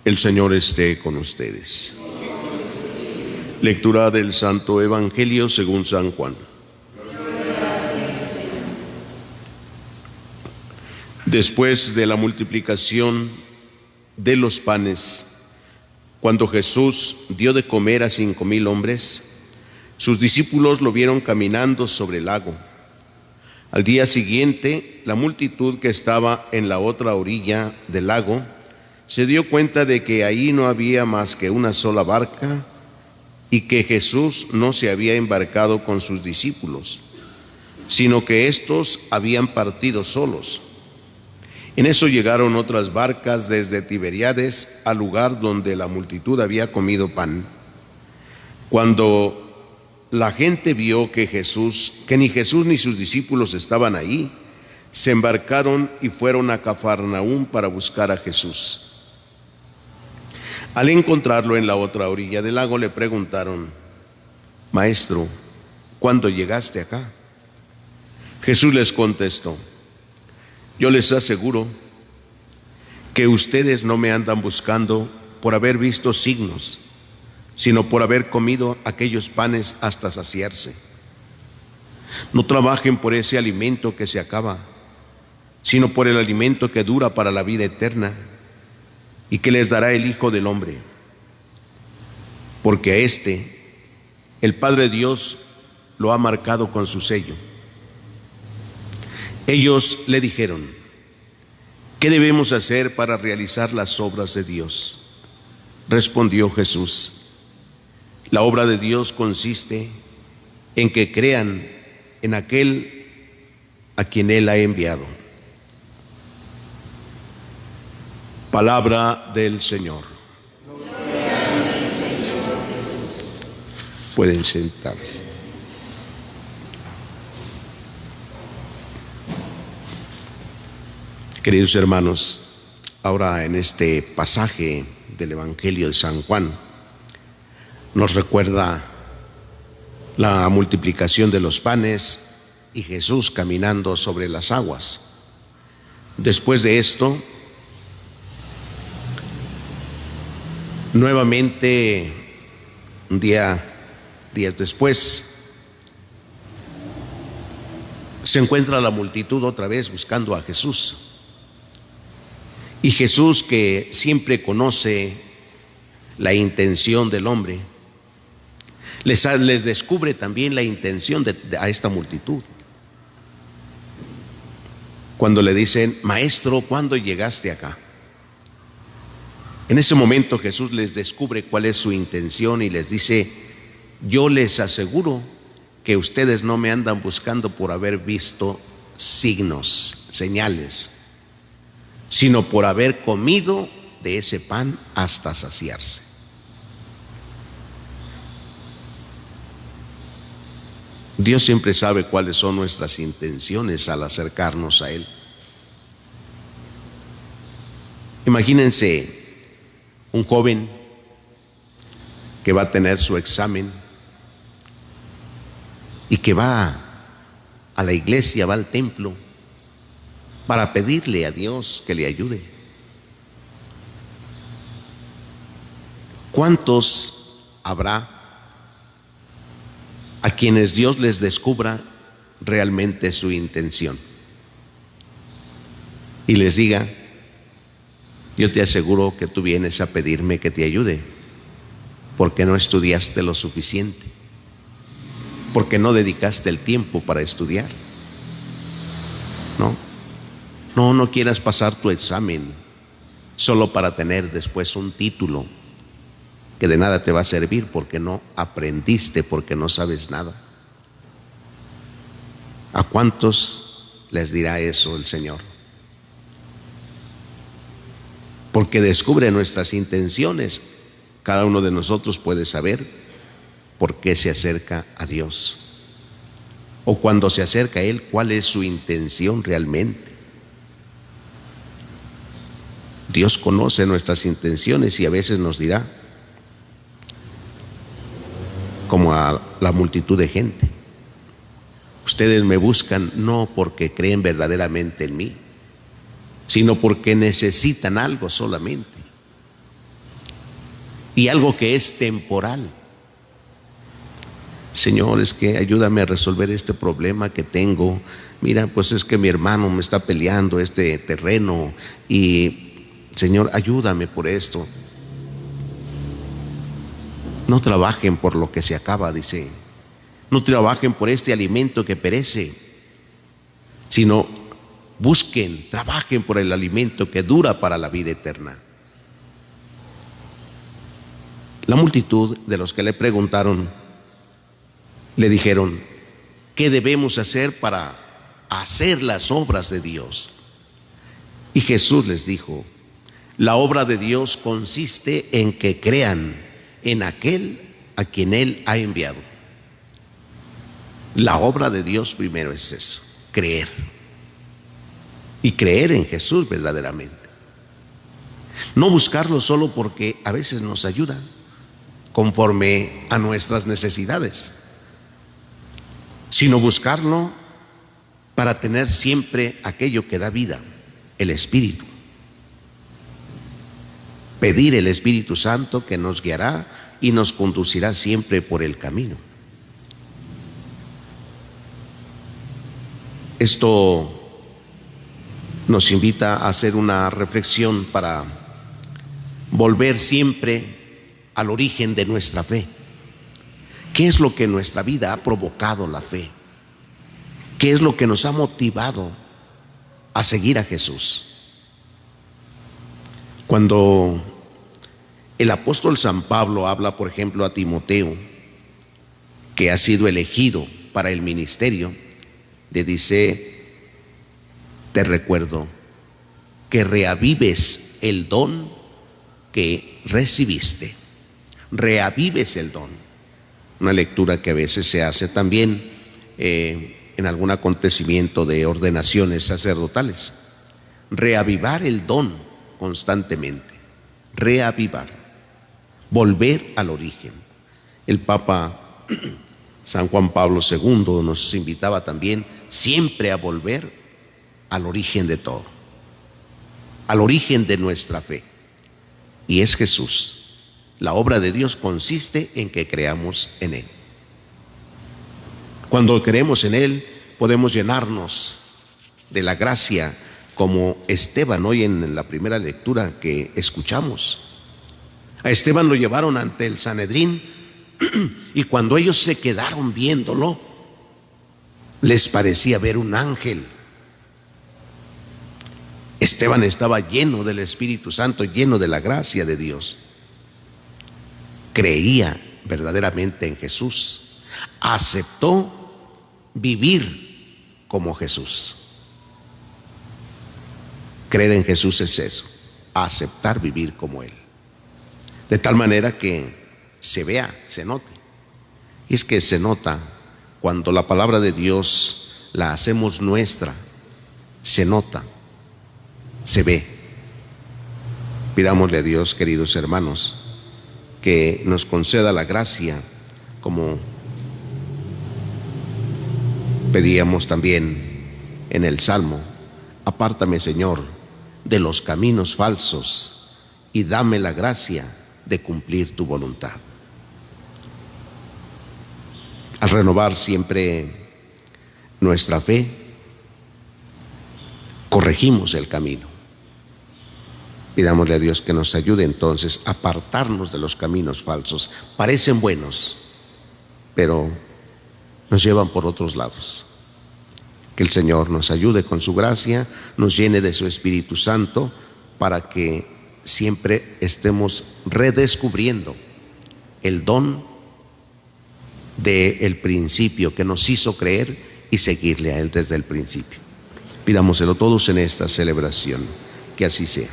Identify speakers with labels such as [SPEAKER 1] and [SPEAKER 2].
[SPEAKER 1] El Señor esté con ustedes. Lectura del Santo Evangelio según San Juan. Después de la multiplicación de los panes, cuando Jesús dio de comer a 5,000 hombres, sus discípulos lo vieron caminando sobre el lago. Al día siguiente, la multitud que estaba en la otra orilla del lago se dio cuenta de que ahí no había más que una sola barca y que Jesús no se había embarcado con sus discípulos, sino que éstos habían partido solos. En eso llegaron otras barcas desde Tiberíades al lugar donde la multitud había comido pan. Cuando la gente vio que ni Jesús ni sus discípulos estaban ahí, se embarcaron y fueron a Cafarnaúm para buscar a Jesús. Al encontrarlo en la otra orilla del lago, le preguntaron: Maestro, ¿cuándo llegaste acá? Jesús les contestó: Yo les aseguro que ustedes no me andan buscando por haber visto signos, sino por haber comido aquellos panes hasta saciarse. No trabajen por ese alimento que se acaba, sino por el alimento que dura para la vida eterna y que les dará el Hijo del Hombre. Porque a este, el Padre Dios lo ha marcado con su sello. Ellos le dijeron: ¿qué debemos hacer para realizar las obras de Dios? Respondió Jesús: la obra de Dios consiste en que crean en aquel a quien Él ha enviado. Palabra del Señor. Pueden sentarse. Queridos hermanos, ahora en este pasaje del Evangelio de San Juan nos recuerda la multiplicación de los panes y Jesús caminando sobre las aguas. Después de esto, nuevamente, días después, se encuentra la multitud otra vez buscando a Jesús. Y Jesús, que siempre conoce la intención del hombre, les descubre también la intención a esta multitud. Cuando le dicen: Maestro, ¿cuándo llegaste acá? En ese momento Jesús les descubre cuál es su intención y les dice: yo les aseguro que ustedes no me andan buscando por haber visto signos, señales, sino por haber comido de ese pan hasta saciarse. Dios siempre sabe cuáles son nuestras intenciones al acercarnos a Él. Imagínense un joven que va a tener su examen y que va a la iglesia, va al templo para pedirle a Dios que le ayude. ¿Cuántos habrá a quienes Dios les descubra realmente su intención y les diga: yo te aseguro que tú vienes a pedirme que te ayude porque no estudiaste lo suficiente, porque no dedicaste el tiempo para estudiar? No quieras pasar tu examen solo para tener después un título que de nada te va a servir porque no aprendiste, porque no sabes nada. ¿A cuántos les dirá eso el Señor? Porque descubre nuestras intenciones. Cada uno de nosotros puede saber por qué se acerca a Dios, o cuando se acerca a Él, cuál es su intención realmente. Dios conoce nuestras intenciones y a veces nos dirá, como a la multitud de gente: ustedes me buscan no porque creen verdaderamente en mí, sino porque necesitan algo solamente. y algo que es temporal. Señor, es que ayúdame a resolver este problema que tengo. Mira, pues es que mi hermano me está peleando este terreno y Señor, ayúdame por esto. No trabajen por lo que se acaba, dice. No trabajen por este alimento que perece, sino busquen, trabajen por el alimento que dura para la vida eterna. La multitud de los que le preguntaron le dijeron: ¿qué debemos hacer para hacer las obras de Dios? Y Jesús les dijo: la obra de Dios consiste en que crean en aquel a quien Él ha enviado. La obra de Dios primero es eso, creer. Y creer en Jesús verdaderamente. No buscarlo solo porque a veces nos ayuda conforme a nuestras necesidades, sino buscarlo para tener siempre aquello que da vida, el Espíritu. Pedir el Espíritu Santo que nos guiará y nos conducirá siempre por el camino. Esto nos invita a hacer una reflexión para volver siempre al origen de nuestra fe. ¿Qué es lo que en nuestra vida ha provocado la fe? ¿Qué es lo que nos ha motivado a seguir a Jesús? Cuando el apóstol San Pablo habla, por ejemplo, a Timoteo, que ha sido elegido para el ministerio, le dice: te recuerdo que reavives el don que recibiste. Reavives el don. Una lectura que a veces se hace también en algún acontecimiento de ordenaciones sacerdotales. Reavivar el don constantemente. Reavivar. Volver al origen. El Papa San Juan Pablo II nos invitaba también siempre a volver al origen de todo, al origen de nuestra fe, y es Jesús. La obra de Dios consiste en que creamos en Él. Cuando creemos en Él, podemos llenarnos de la gracia, como Esteban hoy en la primera lectura que escuchamos. A Esteban lo llevaron ante el Sanedrín y cuando ellos se quedaron viéndolo, les parecía ver un ángel. Esteban estaba lleno del Espíritu Santo, lleno de la gracia de Dios. Creía verdaderamente en Jesús. Aceptó vivir como Jesús. Creer en Jesús es eso, aceptar vivir como Él. De tal manera que se vea, se note. Y es que se nota cuando la palabra de Dios la hacemos nuestra, se nota, se ve. Pidámosle a Dios, queridos hermanos, que nos conceda la gracia, como pedíamos también en el Salmo: apártame, Señor, de los caminos falsos y dame la gracia de cumplir tu voluntad. Al renovar siempre nuestra fe, corregimos el camino. Pidámosle a Dios que nos ayude entonces a apartarnos de los caminos falsos. Parecen buenos, pero nos llevan por otros lados. Que el Señor nos ayude con su gracia, nos llene de su Espíritu Santo, para que siempre estemos redescubriendo el don del principio que nos hizo creer y seguirle a Él desde el principio. Pidámoselo todos en esta celebración, que así sea.